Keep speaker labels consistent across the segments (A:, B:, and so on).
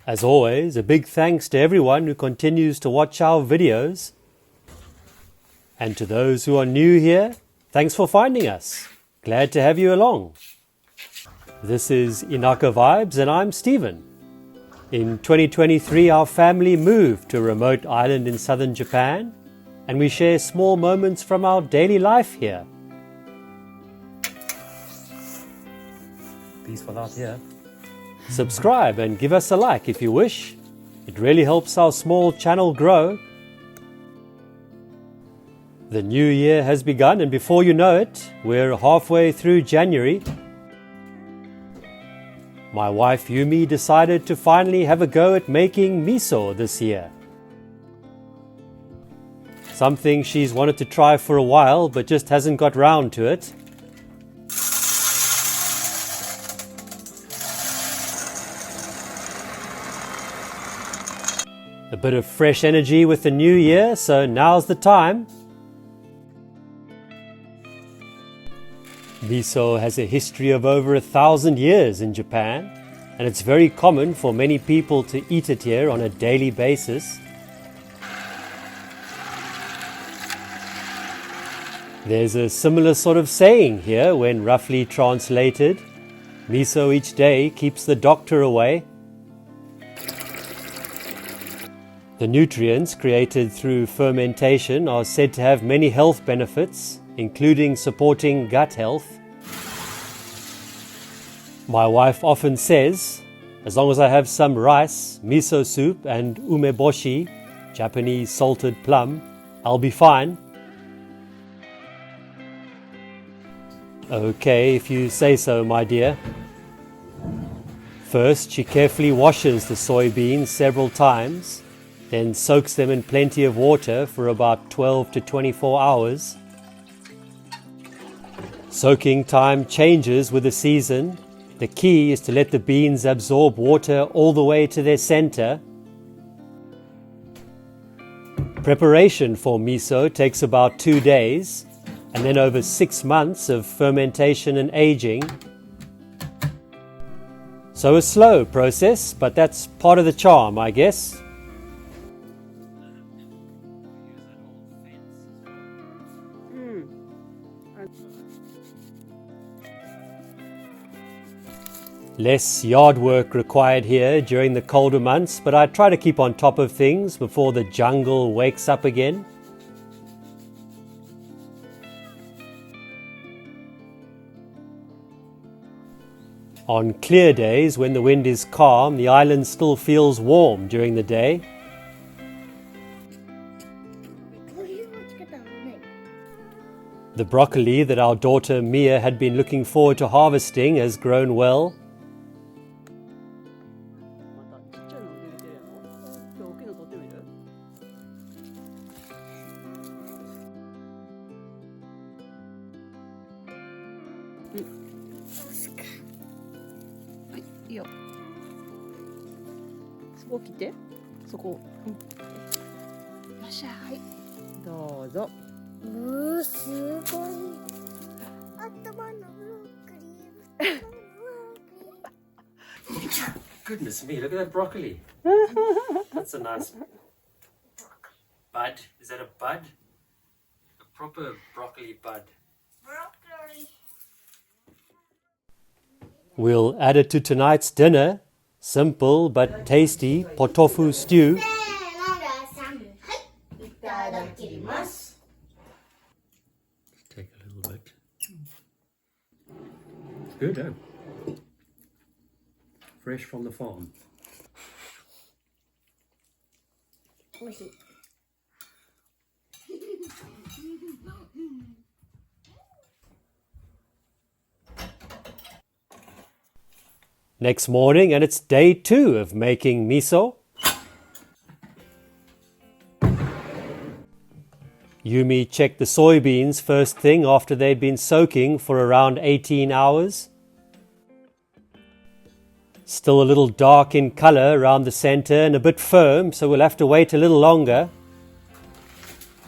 A: As always, a big thanks to everyone who continues to watch our videos. And to those who are new here, thanks for finding us. Glad to have you along. This is Inaka Vibes and I'm Stephen. In 2023, our family moved to a remote island in southern Japan, and we share small moments from our daily life here. Peaceful out here. Subscribe and give us a like if you wish. It really helps our small channel grow. The new year has begun, and before you know it, we're halfway through January. My wife Yumi decided to finally have a go at making miso this year. Something she's wanted to try for a while but just hasn't got round to it. A bit of fresh energy with the new year, so now's the time. Miso has a history of over 1,000 years in Japan, and it's very common for many people to eat it here on a daily basis. There's a similar sort of saying here when roughly translated, miso each day keeps the doctor away. The nutrients created through fermentation are said to have many health benefits, including supporting gut health. My wife often says, as long as I have some rice, miso soup and umeboshi, Japanese salted plum, I'll be fine. Okay, if you say so, my dear. First, she carefully washes the soybeans several times, then soaks them in plenty of water for about 12 to 24 hours. Soaking time changes with the season. The key is to let the beans absorb water all the way to their center. Preparation for miso takes about 2 days, and then over 6 months of fermentation and aging. So a slow process, but that's part of the charm, I guess. Less yard work required here during the colder months, but I try to keep on top of things before the jungle wakes up again. On clear days, when the wind is calm, the island still feels warm during the day. The broccoli that our daughter Mia had been looking forward to harvesting has grown well. Goodness me, look at that broccoli. That's a nice bud. Is that a bud? A proper broccoli bud. Broccoli. We'll add it to tonight's dinner. Simple but tasty pot tofu stew. Take a little bit. It's good, eh? Fresh from the farm. Next morning, and it's day 2 of making miso. Yumi checked the soybeans first thing after they'd been soaking for around 18 hours. Still a little dark in color around the center and a bit firm, so we'll have to wait a little longer.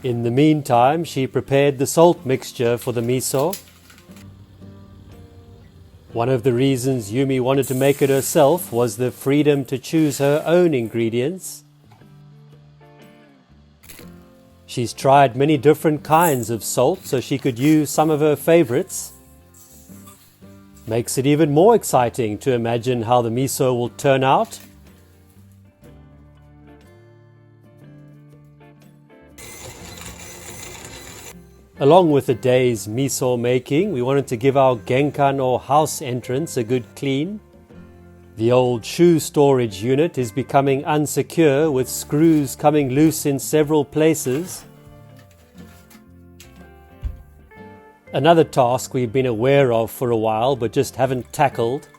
A: In the meantime, she prepared the salt mixture for the miso. One of the reasons Yumi wanted to make it herself was the freedom to choose her own ingredients. She's tried many different kinds of salt so she could use some of her favorites. Makes it even more exciting to imagine how the miso will turn out. Along with the day's miso making, we wanted to give our genkan or house entrance a good clean. The old shoe storage unit is becoming unsecure with screws coming loose in several places. Another task we've been aware of for a while but just haven't tackled.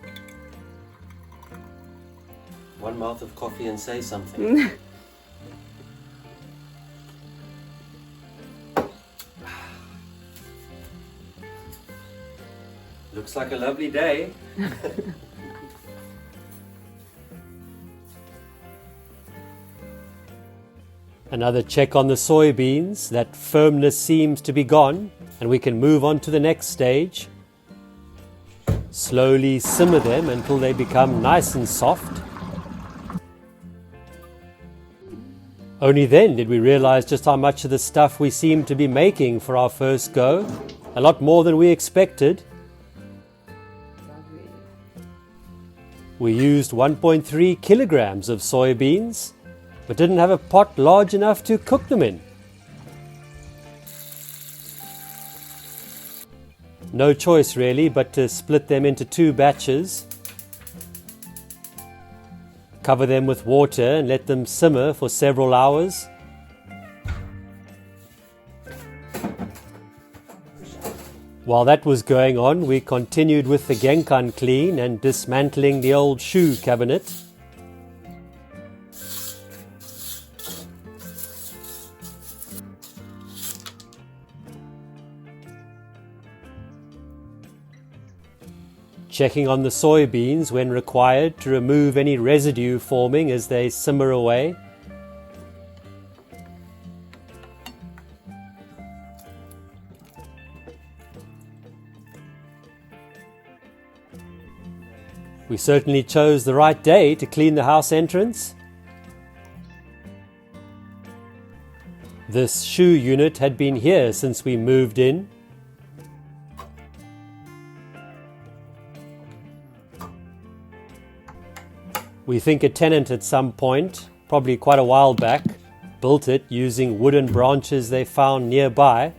B: One mouth of coffee and say something. Looks like a lovely day.
A: Another check on the soybeans. That firmness seems to be gone and we can move on to the next stage. Slowly simmer them until they become nice and soft. Only then did we realize just how much of the stuff we seemed to be making for our first go. A lot more than we expected. We used 1.3 kilograms of soybeans, but didn't have a pot large enough to cook them in. No choice really but to split them into 2 batches. Cover them with water and let them simmer for several hours. While that was going on, we continued with the genkan clean and dismantling the old shoe cabinet. Checking on the soybeans when required to remove any residue forming as they simmer away. We certainly chose the right day to clean the house entrance. This shoe unit had been here since we moved in. We think a tenant at some point, probably quite a while back, built it using wooden branches they found nearby.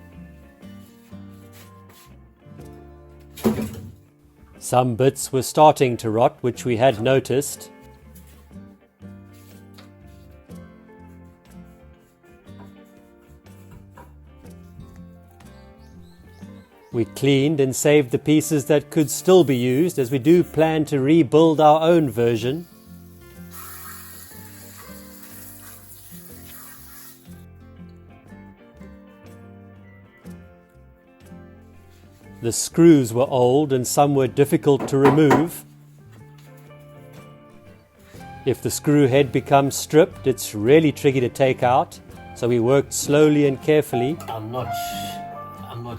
A: Some bits were starting to rot, which we had noticed. We cleaned and saved the pieces that could still be used, as we do plan to rebuild our own version. The screws were old and some were difficult to remove. If the screw head becomes stripped, it's really tricky to take out, so we worked slowly and carefully.
B: I'm not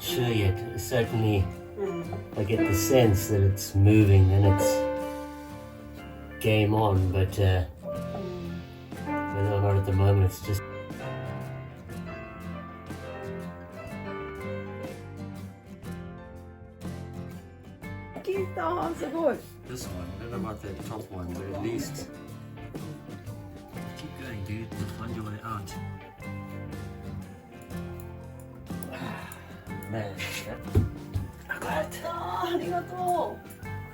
B: sure yet. Certainly, I get the sense that it's moving and it's game on, but whether or not at the moment it's just. This one, I don't know about the top one, but at least keep going, dude, and find your way out. Man, I got it.
C: ありがと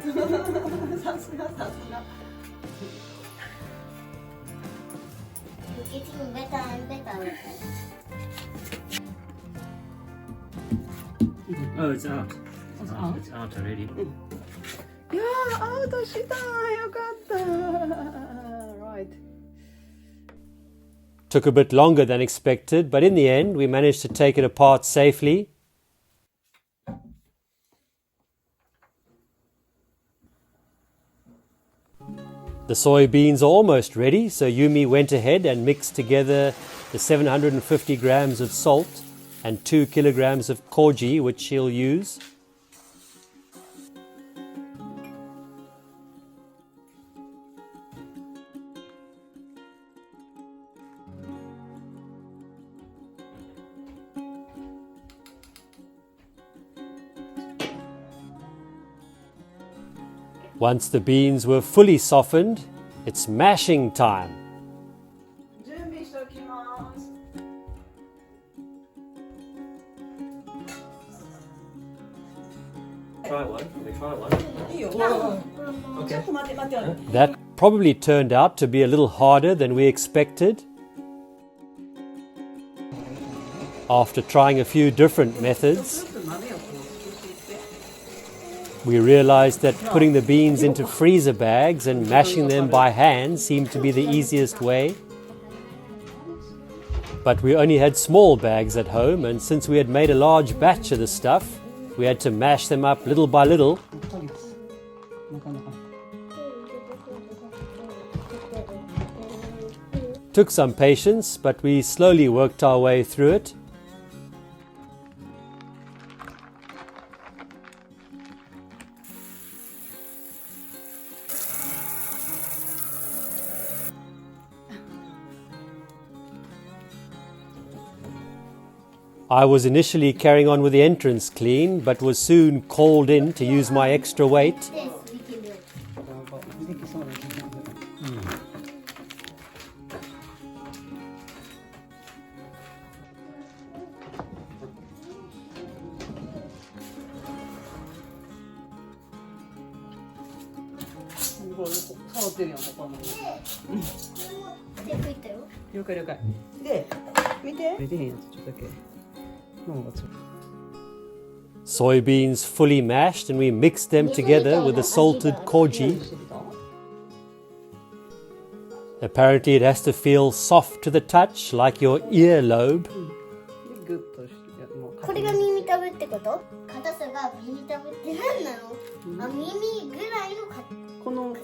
C: う。さすがさすが。
D: You're getting better and better.
B: Oh, it's out. It's out already.
C: いやー、アウトした。よかった。Right.
A: Took a bit longer than expected, but in the end we managed to take it apart safely. The soybeans are almost ready, so Yumi went ahead and mixed together the 750 grams of salt and 2 kilograms of koji, which she'll use. Once the beans were fully softened, it's mashing time.
C: 準備しておきます。
B: Try one. Can we try one?
C: いいよ。ちょっと待って待って。
A: That probably turned out to be a little harder than we expected. After trying a few different methods,
C: ちょっと豆をこうすくっていって。
A: we realized that putting the beans into freezer bags and mashing them by hand seemed to be the easiest way. But we only had small bags at home, and since we had made a large batch of the stuff, we had to mash them up little by little. Took some patience, but we slowly worked our way through it. I was initially carrying on with the entrance clean, but was soon called in to use my extra weight.
C: できる。できそうな気がする。触ってるやん、他の。
D: で、吹いたよ。
C: 了解了解。で、見て。出てへんやつちょっとだけ。
A: Soybeans fully mashed, and we mixed them together with the salted koji. Apparently it has to feel soft to the touch, like your earlobe.
C: グッとしてもう
D: これが耳たぶってこと？硬さが耳たぶって何なの？あ、耳ぐらいの硬さ。
C: この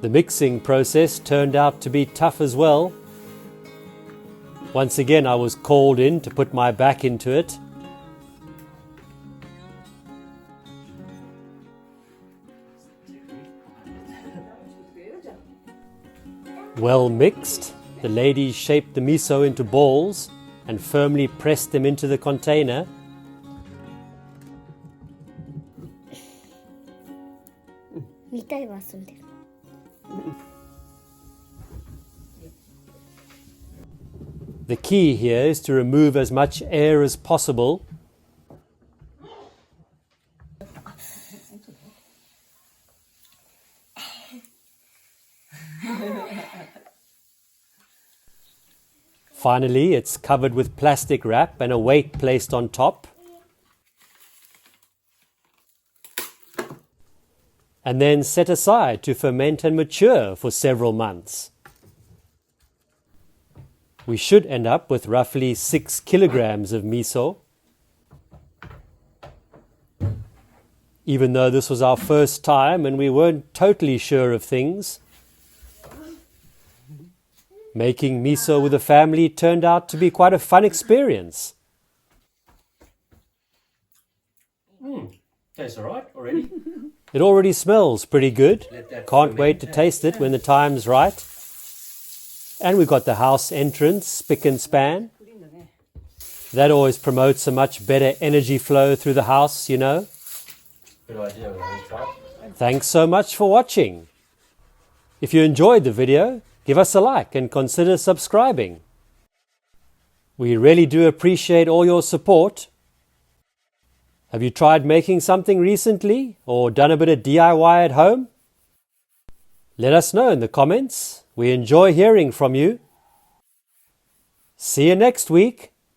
A: The mixing process turned out to be tough as well. Once again I was called in to put my back into it. Well mixed, the ladies shaped the miso into balls and firmly pressed them into the container. The key here is to remove as much air as possible. Finally, it's covered with plastic wrap and a weight placed on top. And then set aside to ferment and mature for several months. We should end up with roughly 6 kilograms of miso. Even though this was our first time and we weren't totally sure of things, making miso with the family turned out to be quite a fun experience.
B: Tastes alright already.
A: It already smells pretty good. Can't wait to taste it when the time's right. And we've got the house entrance, spick and span. That always promotes a much better energy flow through the house, you know.
B: Good idea, let's try.
A: Thanks so much for watching. If you enjoyed the video, give us a like and consider subscribing. We really do appreciate all your support. Have you tried making something recently or done a bit of DIY at home? Let us know in the comments. We enjoy hearing from you. See you next week.